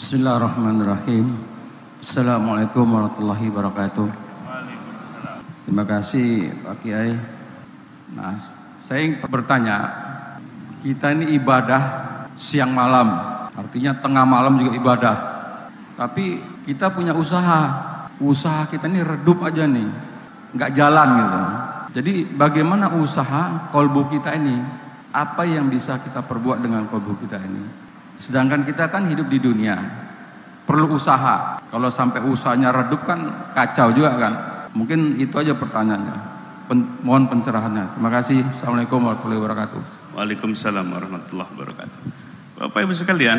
Bismillahirrahmanirrahim. Assalamualaikum warahmatullahi wabarakatuh. Terima kasih Pak Kiai. Nah, saya ingin bertanya, kita ini ibadah siang malam, artinya tengah malam juga ibadah. Tapi kita punya usaha kita ini redup aja nih, nggak jalan gitu. Jadi bagaimana usaha kolbu kita ini? Apa yang bisa kita perbuat dengan kolbu kita ini? Sedangkan kita kan hidup di dunia, perlu usaha. Kalau sampai usahanya redup kan kacau juga kan. Mungkin itu aja pertanyaannya. Mohon pencerahannya. Terima kasih. Assalamualaikum warahmatullahi wabarakatuh. Waalaikumsalam warahmatullahi wabarakatuh. Bapak Ibu sekalian,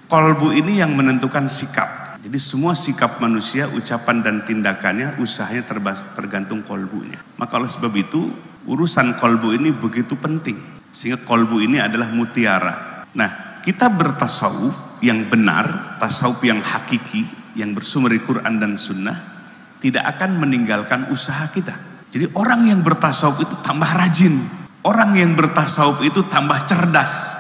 kolbu ini yang menentukan sikap. Jadi semua sikap manusia, ucapan dan tindakannya, usahanya tergantung kolbunya. Maka oleh sebab itu, urusan kolbu ini begitu penting. Sehingga kolbu ini adalah mutiara. Nah, kita bertasawuf yang benar, tasawuf yang hakiki, yang bersumber dari Quran dan Sunnah, tidak akan meninggalkan usaha kita. Jadi orang yang bertasawuf itu tambah rajin, orang yang bertasawuf itu tambah cerdas,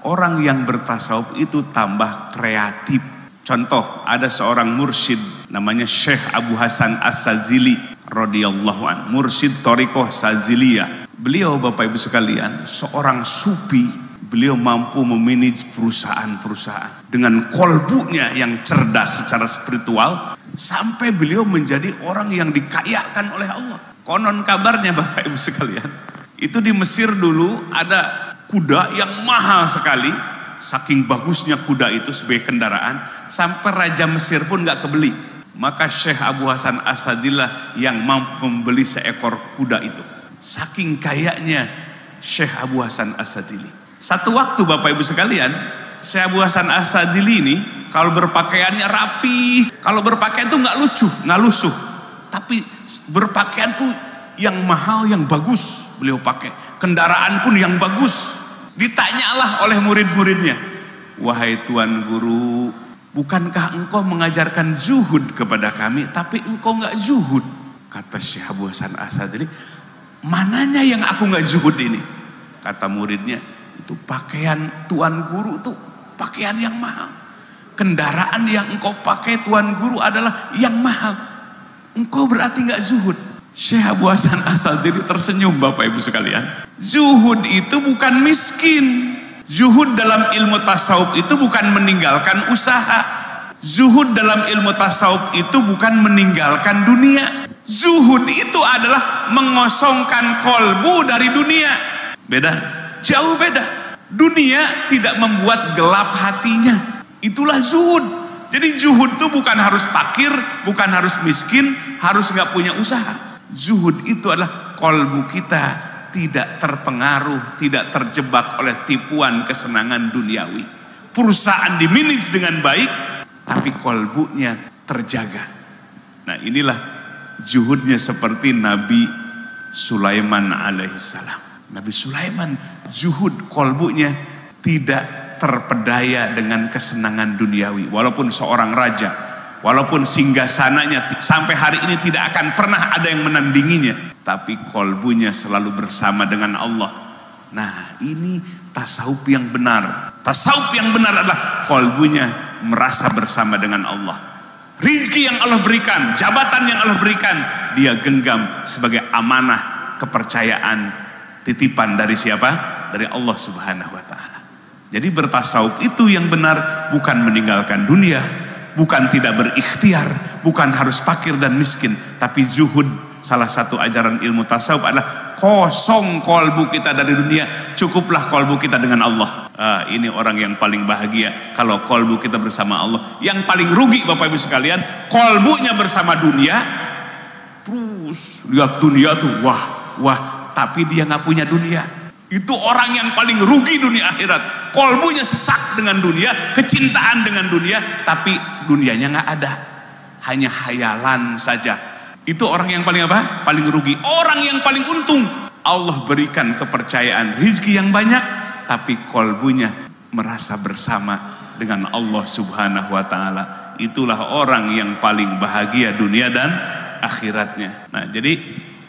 orang yang bertasawuf itu tambah kreatif. Contoh, ada seorang mursyid namanya Syekh Abu Hasan As-Sadzili radhiyallahu an, mursyid Thariqah Sadziliyah. Beliau Bapak Ibu sekalian seorang sufi. Beliau mampu memanage perusahaan-perusahaan dengan kolbunya yang cerdas secara spiritual, sampai beliau menjadi orang yang dikayakan oleh Allah. Konon kabarnya Bapak Ibu sekalian, itu di Mesir dulu ada kuda yang mahal sekali, saking bagusnya kuda itu sebagai kendaraan, sampai Raja Mesir pun gak kebeli. Maka Syekh Abu Hasan As-Sadillah yang mampu membeli seekor kuda itu. Saking kayanya Syekh Abu Hasan As-Sadili. Satu waktu Bapak Ibu sekalian, Syekh Abu Hasan As-Sadili ini kalau berpakaiannya rapi, kalau berpakaian tuh nggak lucu, nggak lusuh, tapi berpakaian tuh yang mahal, yang bagus beliau pakai, kendaraan pun yang bagus. Ditanyalah oleh murid-muridnya, wahai Tuan Guru, bukankah engkau mengajarkan zuhud kepada kami, tapi engkau nggak zuhud? Kata Syekh Abu Hasan As-Sadili, mananya yang aku nggak zuhud ini? Kata muridnya, itu pakaian Tuan Guru tuh pakaian yang mahal, kendaraan yang engkau pakai Tuan Guru adalah yang mahal, engkau berarti nggak zuhud. Syekh Abu Hasan As-Sadili tersenyum Bapak Ibu sekalian. Zuhud itu bukan miskin. Zuhud dalam ilmu tasawuf itu bukan meninggalkan usaha. Zuhud dalam ilmu tasawuf itu bukan meninggalkan dunia. Zuhud itu adalah mengosongkan kolbu dari dunia. Beda, jauh beda. Dunia tidak membuat gelap hatinya. Itulah zuhud. Jadi zuhud itu bukan harus fakir, bukan harus miskin, harus nggak punya usaha. Zuhud itu adalah kolbu kita tidak terpengaruh, tidak terjebak oleh tipuan kesenangan duniawi. Perusahaan dimanage dengan baik, tapi kolbunya terjaga. Nah, inilah zuhudnya seperti Nabi Sulaiman alaihissalam. Nabi Sulaiman zuhud, kolbunya tidak terpedaya dengan kesenangan duniawi. Walaupun seorang raja, walaupun singgasananya sampai hari ini tidak akan pernah ada yang menandinginya, tapi kolbunya selalu bersama dengan Allah. Nah, ini tasawuf yang benar. Tasawuf yang benar adalah kolbunya merasa bersama dengan Allah. Rizki yang Allah berikan, jabatan yang Allah berikan, dia genggam sebagai amanah, kepercayaan, titipan dari siapa? Dari Allah Subhanahu wa ta'ala. Jadi bertasawuf itu yang benar, bukan meninggalkan dunia, bukan tidak berikhtiar, bukan harus fakir dan miskin, tapi zuhud. Salah satu ajaran ilmu tasawuf adalah kosong kolbu kita dari dunia, cukuplah kolbu kita dengan Allah. Ini orang yang paling bahagia kalau kolbu kita bersama Allah. Yang paling rugi Bapak Ibu sekalian, kolbunya bersama dunia, terus lihat dunia tuh wah, tapi dia nggak punya dunia. Itu orang yang paling rugi dunia akhirat. Kolbunya sesak dengan dunia, kecintaan dengan dunia, tapi dunianya nggak ada, hanya hayalan saja. Itu orang yang paling apa? Paling rugi. Orang yang paling untung, Allah berikan kepercayaan, rizki yang banyak, tapi kolbunya merasa bersama dengan Allah Subhanahu wa ta'ala. Itulah orang yang paling bahagia dunia dan akhiratnya. Nah, jadi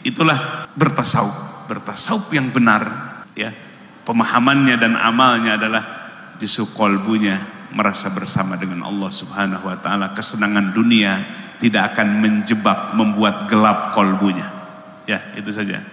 itulah bertasawuf. Bertasawuf yang benar, ya, pemahamannya dan amalnya adalah justru kolbunya merasa bersama dengan Allah Subhanahu wa taala. Kesenangan dunia tidak akan menjebak, membuat gelap kolbunya. Ya, itu saja.